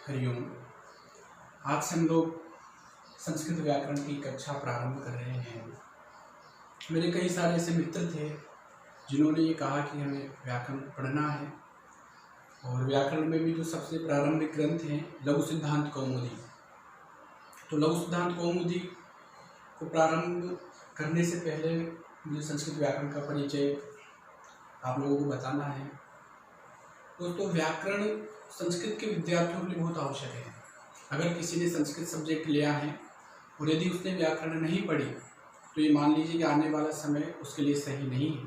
हरिओम। आज से हम लोग संस्कृत व्याकरण की कक्षा प्रारंभ कर रहे हैं। मेरे कई सारे ऐसे मित्र थे जिन्होंने ये कहा कि हमें व्याकरण पढ़ना है, और व्याकरण में भी जो सबसे प्रारंभिक ग्रंथ हैं लघु सिद्धांत कौमुदी, तो लघु सिद्धांत कौमुदी को प्रारंभ करने से पहले मुझे संस्कृत व्याकरण का परिचय आप लोगों को बताना है। दोस्तों, व्याकरण संस्कृत के विद्यार्थियों के लिए बहुत आवश्यक है। अगर किसी ने संस्कृत सब्जेक्ट लिया है और यदि उसने व्याकरण नहीं पढ़ी तो ये मान लीजिए कि आने वाला समय उसके लिए सही नहीं है।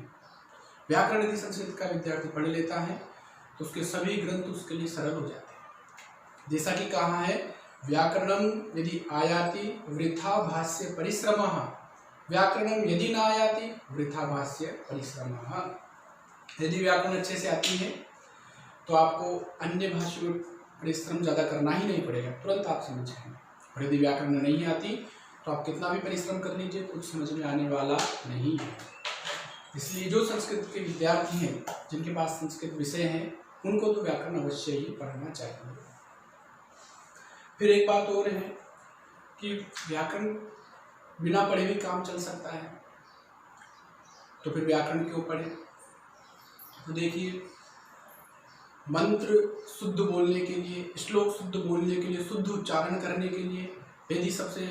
व्याकरण यदि संस्कृत का विद्यार्थी पढ़ लेता है तो उसके सभी ग्रंथ उसके लिए सरल हो जाते हैं। जैसा कि कहा है, व्याकरणम यदि आयाति वृथा भाष्य परिश्रमः, व्याकरणम यदि न आयाति वृथा भाष्य परिश्रमः। यदि व्याकरण अच्छे से आती है तो आपको अन्य भाषा में परिश्रम ज़्यादा करना ही नहीं पड़ेगा, तुरंत आप समझ जाएंगे। और यदि व्याकरण नहीं आती तो आप कितना भी परिश्रम कर लीजिए, कुछ समझ में आने वाला नहीं है। इसलिए जो संस्कृत के विद्यार्थी हैं, जिनके पास संस्कृत विषय हैं, उनको तो व्याकरण अवश्य ही पढ़ना चाहिए। फिर एक बात और है कि व्याकरण बिना पढ़े भी काम चल सकता है, तो फिर व्याकरण क्यों पढ़े? तो देखिए, मंत्र शुद्ध बोलने के लिए, श्लोक शुद्ध बोलने के लिए, शुद्ध उच्चारण करने के लिए यदि सबसे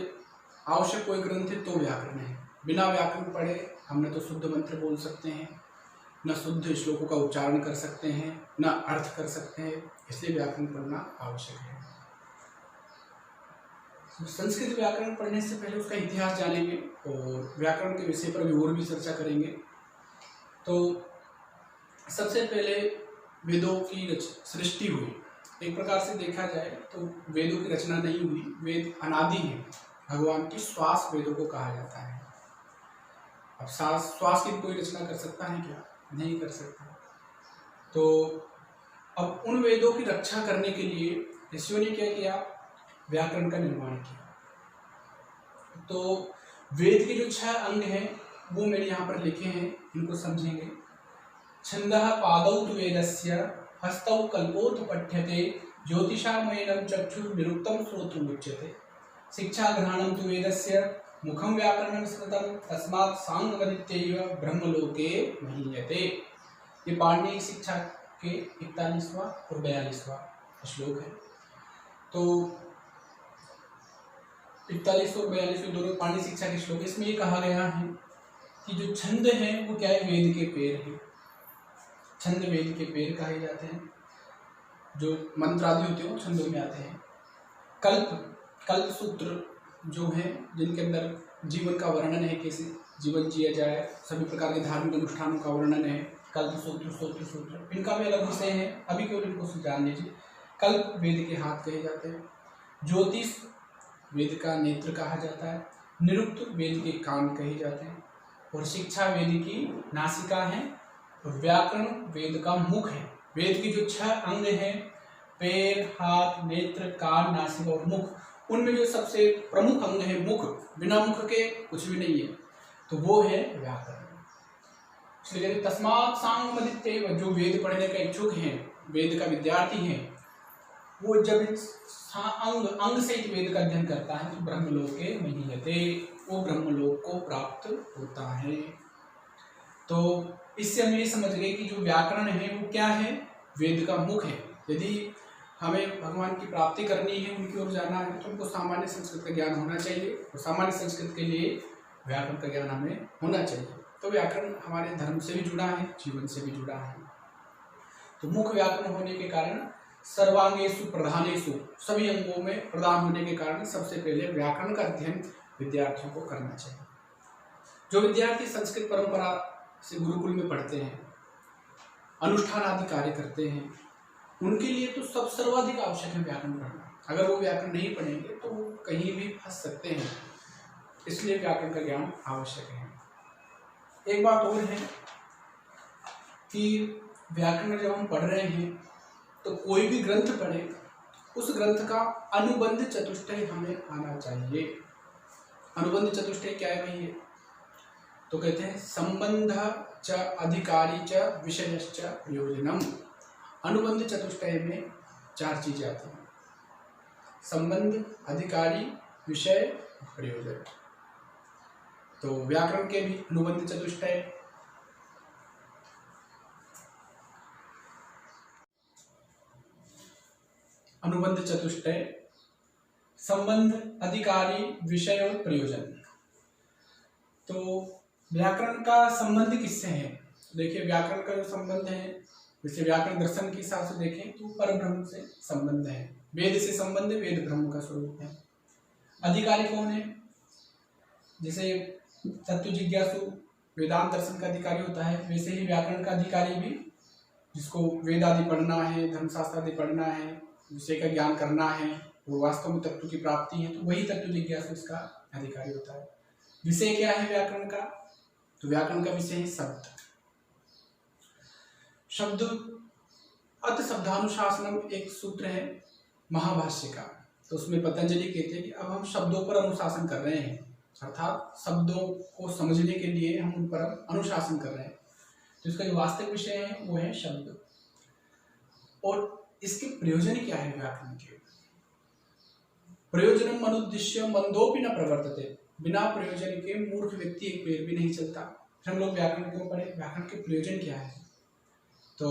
आवश्यक कोई ग्रंथ है तो व्याकरण है। बिना व्याकरण पढ़े हम न तो शुद्ध मंत्र बोल सकते हैं, न शुद्ध श्लोकों का उच्चारण कर सकते हैं, न अर्थ कर सकते हैं। इसलिए व्याकरण पढ़ना आवश्यक है। संस्कृत व्याकरण पढ़ने से पहले उसका इतिहास जानेंगे और व्याकरण के विषय पर भी और भी चर्चा करेंगे। तो सबसे पहले वेदों की सृष्टि हुई। एक प्रकार से देखा जाए तो वेदों की रचना नहीं हुई, वेद अनादि है। भगवान की श्वास वेदों को कहा जाता है। अब श्वास की कोई रचना कर सकता है क्या? नहीं कर सकता। तो अब उन वेदों की रक्षा करने के लिए ऋषियों ने क्या किया? व्याकरण का निर्माण किया। तो वेद के जो 6 अंग हैं वो मैंने यहाँ पर लिखे हैं, इनको समझेंगे। छंदः पादौ तु वेदस्य हस्तौ कल्पोऽथ पठ्यते ज्योतिषामयनं चक्षुर्निरुक्तं श्रोत्रमुच्यते शिक्षा ग्रहणं तु वेदस्य मुखं व्याकरणं स्मृतं तस्मात् सांगवदित्यैव ब्रह्मलोके महीयते। ये पाणिनि शिक्षा के 41वां और 42वां श्लोक है। तो 41 और 42 दोनों पाणिनि शिक्षा के श्लोक। इसमें ये कहा गया है कि जो छंद है वो क्या है? वेद के पेड़ हैं। छंद वेद के पेड़ कहे जाते हैं। जो मंत्र आदि होते हैं वो छंदों में आते हैं। कल्प सूत्र जो हैं, जिनके अंदर जीवन का वर्णन है, कैसे जीवन जिया जाए, सभी प्रकार के धार्मिक अनुष्ठानों का वर्णन है। कल्प सूत्र, सूत्र सूत्र, इनका भी अलग विषय है, अभी केवल इनको जान लीजिए। कल्प वेद के हाथ कहे जाते हैं। ज्योतिष वेद का नेत्र कहा जाता है। निरुक्त वेद के कान कहे जाते हैं। और शिक्षा वेद की नासिका है। और व्याकरण वेद का मुख है। वेद की जो 6 अंग हैं, पैर, हाथ, नेत्र, कान, नासिका और मुख, उनमें जो सबसे प्रमुख अंग है मुख, बिना मुख के कुछ भी नहीं है, तो वो है व्याकरण। इसलिए तस्मात् सांगवदित्यैव, जो वेद पढ़ने का इच्छुक हैं, वेद का विद्यार्थी हैं, वो जब अंग सहित वेद का अध्ययन करता है तो ब्रह्मलोके महीयते, वो ब्रह्मलोक को प्राप्त होता है। तो इससे हम ये समझ गए कि जो व्याकरण है वो क्या है? वेद का मुख है। यदि हमें भगवान की प्राप्ति करनी है, उनकी ओर जाना है, तो हमको सामान्य संस्कृत का ज्ञान होना चाहिए। और सामान्य संस्कृत के लिए व्याकरण का ज्ञान हमें होना चाहिए। तो व्याकरण हमारे धर्म से भी जुड़ा है, जीवन से भी जुड़ा है। तो मुख व्याकरण होने के कारण सर्वांगेषु प्रधानेषु, सभी अंगों में प्रधान होने के कारण सबसे पहले व्याकरण का अध्ययन विद्यार्थियों को करना चाहिए। जो विद्यार्थी संस्कृत परंपरा से गुरुकुल में पढ़ते हैं, अनुष्ठान आदि कार्य करते हैं, उनके लिए तो सब सर्वाधिक आवश्यक है व्याकरण पढ़ना। अगर वो व्याकरण नहीं पढ़ेंगे तो वो कहीं भी फंस सकते हैं। इसलिए व्याकरण का ज्ञान आवश्यक है। एक बात और है कि व्याकरण जब हम पढ़ रहे हैं तो कोई भी ग्रंथ पढ़े, उस ग्रंथ का अनुबंध चतुष्टय हमें आना चाहिए। अनुबंध चतुष्टय क्या है भाई? तो कहते हैं संबंध च अधिकारी च विषयश्च प्रयोजनम। अनुबंध चतुष्टय में 4 चीजें आती हैं। संबंध, अधिकारी, विषय, प्रयोजन। तो व्याकरण के भी अनुबंध चतुष्टय। अनुबंध चतुष्टय संबंध, अधिकारी, विषय और प्रयोजन। तो व्याकरण का संबंध किससे है? देखिए व्याकरण का जो संबंध है, जैसे व्याकरण दर्शन के हिसाब से देखें तो परब्रह्म से संबंध है, वेद से संबंध, वेद ब्रह्म का स्वरूप है। अधिकारी कौन है? जैसे तत्व जिज्ञासु वेदांत दर्शन का अधिकारी होता है, वैसे ही व्याकरण का अधिकारी भी, जिसको वेद आदि पढ़ना है, धर्मशास्त्र आदि पढ़ना है, विषय का ज्ञान करना है, वो वास्तव में तत्व की प्राप्ति है, तो वही तत्व जिज्ञासु इसका अधिकारी होता है। विषय क्या है व्याकरण का? तो व्याकरण का विषय है शब्द। शब्द अत शब्दानुशासनम एक सूत्र है महाभाष्य का, तो उसमें पतंजलि कहते हैं कि अब हम शब्दों पर अनुशासन कर रहे हैं, अर्थात शब्दों को समझने के लिए हम उन पर अनुशासन कर रहे हैं। तो इसका जो वास्तविक विषय है वो है शब्द। और इसके प्रयोजन क्या है व्याकरण के? प्रयोजनम मनुद्दिश्य मंदोपि न प्रवर्तते, बिना प्रयोजन के मूर्ख व्यक्ति एक पैर भी नहीं चलता। फिर हम लोग व्याकरण क्यों पढ़े? व्याकरण के प्रयोजन क्या है? तो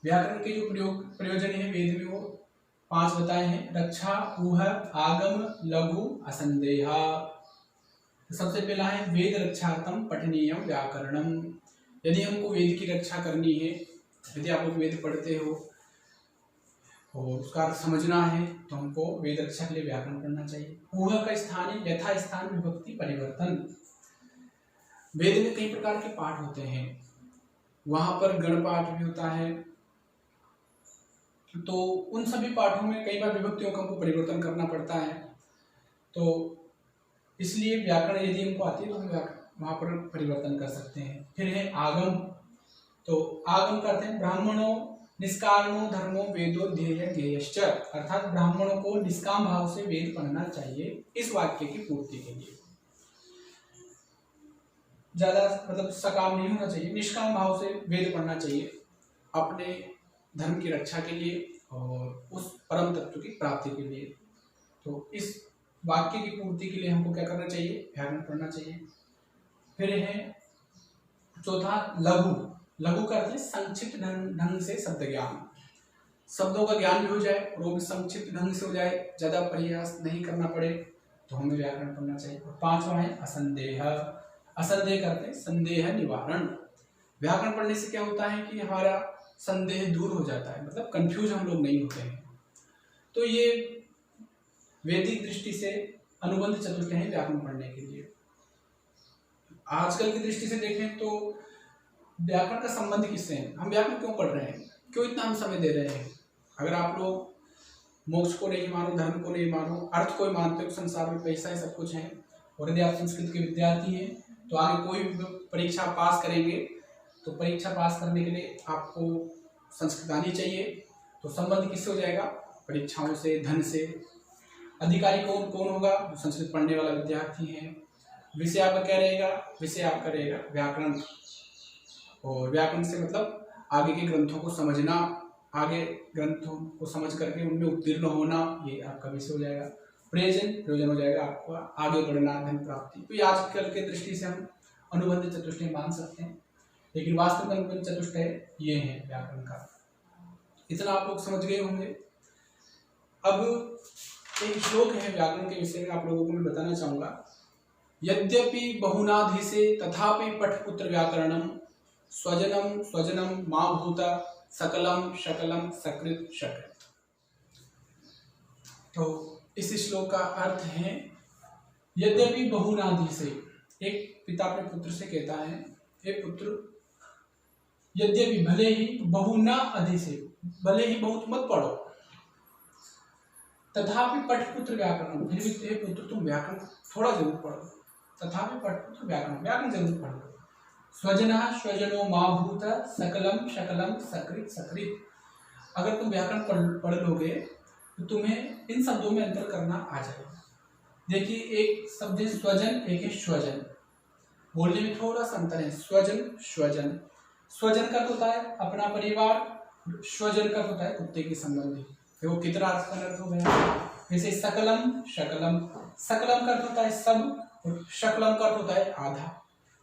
व्याकरण के जो प्रयोजन है वेद में वो 5 बताए हैं। रक्षा, ऊह, आगम, लघु, असंदेह। तो सबसे पहला है वेद रक्षार्थम पठनीयम व्याकरणम। यदि हमको वेद की रक्षा करनी है, यदि आप लोग वेद पढ़ते हो और उसका अर्थ समझना है, तो हमको वेद रक्षा के लिए व्याकरण पढ़ना चाहिए। ऊह का स्थानीय यथा स्थान विभक्ति परिवर्तन। वेद में कई प्रकार के पाठ होते हैं, वहां पर गण पाठ भी होता है, तो उन सभी पाठों में कई बार विभक्तियों का हमको परिवर्तन करना पड़ता है। तो इसलिए व्याकरण यदि हमको आती है तो हम वहां पर परिवर्तन कर सकते हैं। फिर है आगम। तो आगम करते हैं ब्राह्मणों निष्कामो धर्मो वेदो ध्येय ज्ञेयश्च, अर्थात ब्राह्मणों को निष्काम भाव से वेद पढ़ना चाहिए इस वाक्य की पूर्ति के लिए। ज्यादा मतलब सकाम नहीं होना चाहिए, निष्काम भाव से वेद पढ़ना चाहिए अपने धर्म की रक्षा के लिए और उस परम तत्व की प्राप्ति के लिए। तो इस वाक्य की पूर्ति के लिए हमको क्या करना चाहिए? व्याकरण पढ़ना चाहिए। फिर है चौथा लघु। लघु करते हैं संक्षिप्त ढंग से शब्द ज्ञान, शब्दों का ज्ञान भी हो जाए और वो भी संक्षिप्त ढंग से हो जाए, ज्यादा प्रयास नहीं करना पड़े, तो हमें व्याकरण पढ़ना चाहिए। और 5वां है असंदेह। असंदेह करते हैं संदेह निवारण। व्याकरण पढ़ने से क्या होता है कि हमारा संदेह दूर हो जाता है, मतलब कंफ्यूज हम लोग नहीं होते हैं। तो ये वैदिक दृष्टि से अनुबंध चतुष्टय है व्याकरण पढ़ने के लिए। आजकल की दृष्टि से देखें तो व्याकरण का संबंध किससे है? हम व्याकरण क्यों पढ़ रहे हैं, क्यों इतना हम समय दे रहे हैं? अगर आप लोग मोक्ष को नहीं मानो, धर्म को नहीं मानो, अर्थ को ही मानते हो, संसार में पैसा है, सब कुछ है, और यदि आप संस्कृत के विद्यार्थी हैं तो आगे कोई भी परीक्षा पास करेंगे तो परीक्षा पास करने के लिए आपको संस्कृत आनी चाहिए। तो संबंध किससे हो जाएगा? परीक्षाओं से, धन से। अधिकारी कौन कौन होगा? जो संस्कृत पढ़ने वाला विद्यार्थी है। विषय आपका क्या रहेगा? विषय आपका रहेगा व्याकरण, और व्याकरण से मतलब आगे के ग्रंथों को समझना, आगे ग्रंथों को समझ करके उनमें उत्तीर्ण होना, ये आपका विषय हो जाएगा। प्रयोजन हो जाएगा आपका आगे बढ़ना, धन प्राप्ति। तो ये आजकल के दृष्टि से हम अनुबंध चतुष्टय मान सकते हैं, लेकिन वास्तविक अनुबंध चतुष्टय ये है व्याकरण का। इतना आप लोग समझ गए होंगे। अब एक श्लोक है व्याकरण के विषय में, आप लोगों को मैं बताना चाहूंगा। यद्यपि बहुनाधिसे तथापि पठपुत्र व्याकरणम स्वजनम स्वजनम मां भूता सकलम शकलम सकृत शकृत। तो इस श्लोक का अर्थ है यद्यपि बहुनाधिसे, एक पिता अपने पुत्र से कहता है, हे पुत्र यद्यपि भले ही बहुना अधिसे, भले ही बहुत मत पढ़ो, तथापि पठपुत्र व्याकरण, फिर भी हे पुत्र तुम व्याकरण थोड़ा जरूर पढ़ो, तथापि पठपुत्र व्याकरण, व्याकरण जरूर पढ़ो। स्वजना स्वजनो मां भूत सकलम शकलम सकृत सकृत। अगर तुम व्याकरण पढ़ लोगे तो तुम्हें इन शब्दों में अंतर करना आ जाएगा। देखिए एक शब्द है स्वजन, एक है स्वजन, बोलने में थोड़ा सा अंतर है। स्वजन स्वजन, स्वजन का होता है अपना परिवार, स्वजन का होता है कुत्ते के संबंधी। देखो कितना अर्थ का अर्थ हो गया। जैसे सकलम शकलम, सकलम का अर्थ होता है सब और शकलम का अर्थ होता है आधा।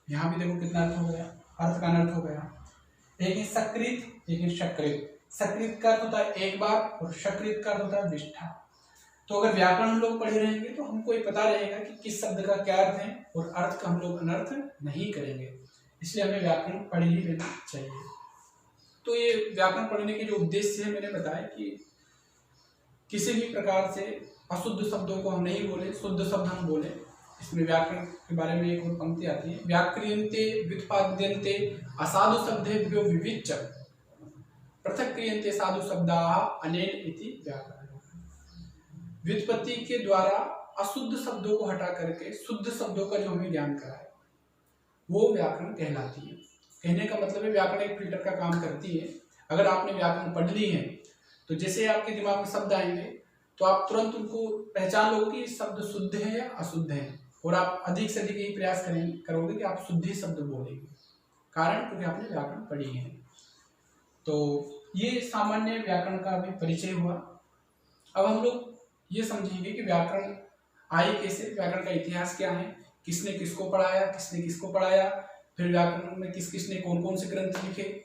यहाँ भी देखो कितना अर्थ हो गया, अर्थ का अनर्थ हो गया। एक है सकृत, एक है शकृत। सकृत का अर्थ होता है एक बार और शकृत का अर्थ होता है विष्ठा। तो अगर व्याकरण हम लोग पढ़े रहेंगे तो हमको ये पता रहेगा कि किस शब्द का क्या अर्थ है और अर्थ का हम लोग अनर्थ नहीं करेंगे, इसलिए हमें व्याकरण पढ़ ही लेना चाहिए। तो ये व्याकरण पढ़ने के जो उद्देश्य है मैंने बताया कि किसी भी प्रकार से अशुद्ध शब्दों को हम नहीं बोले, शुद्ध शब्द हम बोले। इसमें व्याकरण के बारे में एक और पंक्ति आती है, व्याक्रियन्ते व्युत्पाद्यन्ते असाधु शब्देभ्यो विविच्य पृथक क्रियन्ते साधु शब्दाः अनेन इति व्याकरण। व्युत्पत्ति के द्वारा अशुद्ध शब्दों को हटा करके शुद्ध शब्दों का जो हमें ज्ञान कराए वो व्याकरण कहलाती है। कहने का मतलब है व्याकरण एक फिल्टर का काम करती है। अगर आपने व्याकरण पढ़ ली है तो जैसे आपके दिमाग में शब्द आएंगे तो आप तुरंत उनको पहचान लोगे कि शब्द शुद्ध है या अशुद्ध है, और आप अधिक से अधिक यही प्रयास करोगे कि आप शुद्ध ही शब्द बोलेंगे, कारण क्योंकि आपने व्याकरण पढ़ी है। तो ये सामान्य व्याकरण का भी परिचय हुआ। अब हम लोग ये समझेंगे कि व्याकरण आए कैसे, व्याकरण का इतिहास क्या है, किसने किसको पढ़ाया, किसने किसको पढ़ाया, फिर व्याकरण में किस किसने कौन कौन से ग्रंथ लिखे,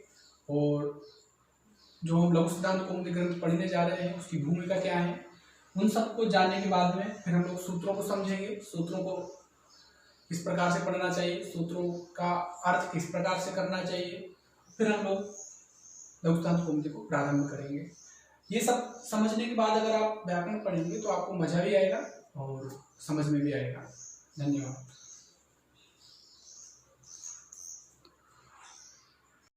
और जो हम लघु सिद्धांत कौमुदी के ग्रंथ पढ़ने जा रहे हैं उसकी भूमिका क्या है। उन सबको जानने के बाद में फिर हम लोग सूत्रों को समझेंगे, सूत्रों को किस प्रकार से पढ़ना चाहिए, सूत्रों का अर्थ किस प्रकार से करना चाहिए, फिर हम लोग लघु सिद्धांत कौमुदी को प्रारंभ करेंगे। ये सब समझने के बाद अगर आप व्याकरण पढ़ेंगे तो आपको मजा भी आएगा और समझ में भी आएगा। धन्यवाद।